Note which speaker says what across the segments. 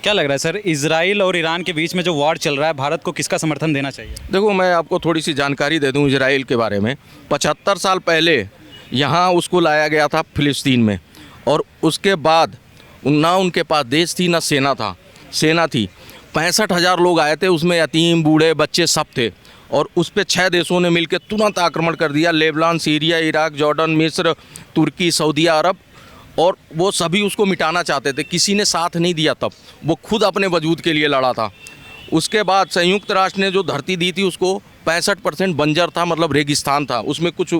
Speaker 1: क्या लग रहा है सर, इजराइल और ईरान के बीच में जो वॉर चल रहा है, भारत को किसका समर्थन देना चाहिए?
Speaker 2: देखो, मैं आपको थोड़ी सी जानकारी दे दूं इजराइल के बारे में। 75 साल पहले यहाँ उसको लाया गया था फिलिस्तीन में, और उसके बाद ना उनके पास देश थी ना सेना थी। 65,000 लोग आए थे, उसमें यतीम बूढ़े बच्चे सब थे, और उस पर 6 देशों ने मिलकर तुरंत आक्रमण कर दिया। लेबनान, सीरिया, इराक, जॉर्डन, मिस्र, तुर्की, सऊदी अरब, और वो सभी उसको मिटाना चाहते थे। किसी ने साथ नहीं दिया, तब वो खुद अपने वजूद के लिए लड़ा था। उसके बाद संयुक्त राष्ट्र ने जो धरती दी थी उसको 65% बंजर था, मतलब रेगिस्तान था, उसमें कुछ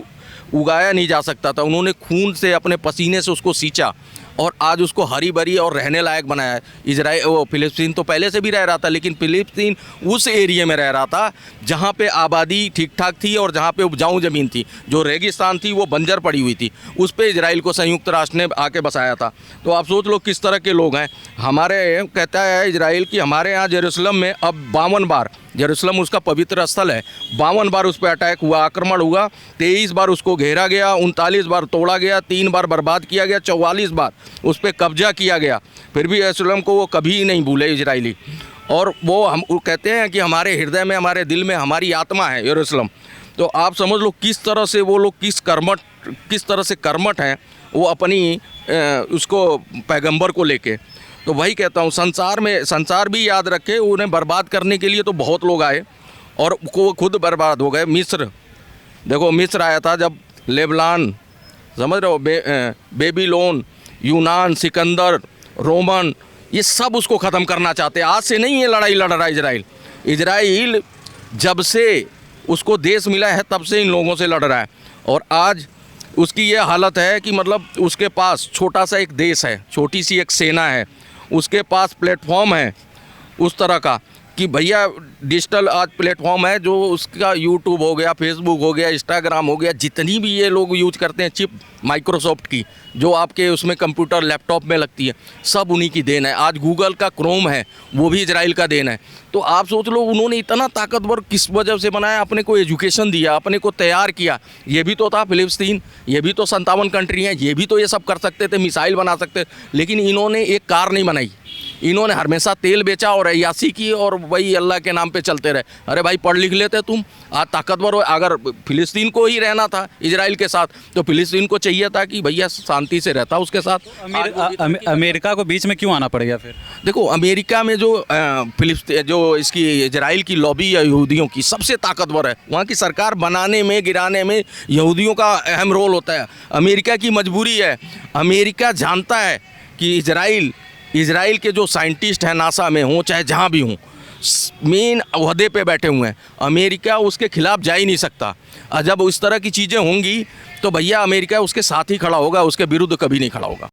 Speaker 2: उगाया नहीं जा सकता था। उन्होंने खून से अपने पसीने से उसको सींचा और आज उसको हरी भरी और रहने लायक बनाया है। फिलिस्तीन तो पहले से भी रह रहा था, लेकिन फिलिस्तीन उस एरिया में रह रहा था जहाँ पे आबादी ठीक ठाक थी और जहाँ पे उपजाऊ ज़मीन थी। जो रेगिस्तान थी वो बंजर पड़ी हुई थी, उस पे इजराइल को संयुक्त राष्ट्र ने आके बसाया था। तो आप सोच लो किस तरह के लोग हैं। हमारे कहता है इजराइल कि हमारे यहाँ जेरूसलम में अब 52 बार, जेरूसलम उसका पवित्र स्थल है, 52 बार उस पर अटैक हुआ, आक्रमण हुआ। 23 बार उसको घेरा गया, 39 बार तोड़ा गया, 3 बार बर्बाद किया गया, 44 बार उस पर कब्जा किया गया। फिर भी जेरूसलम को वो कभी नहीं भूले इजरायली। और वो कहते हैं कि हमारे हृदय में, हमारे दिल में हमारी आत्मा है जेरूसलम। तो आप समझ लो किस तरह से वो लोग किस तरह से कर्मठ हैं वो अपनी उसको पैगंबर को लेके। तो वही कहता हूँ, संसार भी याद रखे, उन्हें बर्बाद करने के लिए तो बहुत लोग आए और वो खुद बर्बाद हो गए। मिस्र, देखो मिस्र आया था जब, लेबनान, समझ रहे हो, बेबीलोन, यूनान, सिकंदर, रोमन, ये सब उसको ख़त्म करना चाहते हैं। आज से नहीं ये लड़ाई लड़ रहा है इजराइल जब से उसको देश मिला है तब से इन लोगों से लड़ रहा है। और आज उसकी ये हालत है कि मतलब उसके पास छोटा सा एक देश है, छोटी सी एक सेना है, उसके पास प्लेटफॉर्म है उस तरह का कि भैया डिजिटल आज प्लेटफॉर्म है, जो उसका यूट्यूब हो गया, फेसबुक हो गया, इंस्टाग्राम हो गया, जितनी भी ये लोग यूज करते हैं चिप माइक्रोसॉफ्ट की, जो आपके उसमें कंप्यूटर लैपटॉप में लगती है, सब उन्हीं की देन है। आज गूगल का क्रोम है, वो भी इजराइल का देन है। तो आप सोच लो उन्होंने इतना ताकतवर किस वजह से बनाया, अपने को एजुकेशन दिया, अपने को तैयार किया। ये भी तो था फिलिस्तीन, ये भी तो 57 कंट्री हैं, ये भी तो ये सब कर सकते थे, मिसाइल बना सकते, लेकिन इन्होंने एक कार नहीं बनाई। इन्होंने हमेशा तेल बेचा और अय्यासी की और वही अल्लाह के नाम पे चलते रहे। अरे भाई पढ़ लिख लेते तुम, आज ताकतवर हो। अगर फिलिस्तीन को ही रहना था इजराइल के साथ तो फिलिस्तीन को चाहिए था कि भैया शांति से रहता उसके साथ।
Speaker 1: अमेरिका को बीच में क्यों आना पड़ गया फिर?
Speaker 2: देखो, अमेरिका में जो इसकी इजराइल की लॉबी है यहूदियों की, सबसे ताकतवर है। वहाँ की सरकार बनाने में, गिराने में यहूदियों का अहम रोल होता है। अमेरिका की मजबूरी है। अमेरिका जानता है कि इजराइल के जो साइंटिस्ट हैं नासा में हों चाहे जहाँ भी हों, मेन ओहदे पे बैठे हुए हैं, अमेरिका उसके खिलाफ जा ही नहीं सकता। और जब इस तरह की चीज़ें होंगी तो भैया अमेरिका उसके साथ ही खड़ा होगा, उसके विरुद्ध कभी नहीं खड़ा होगा।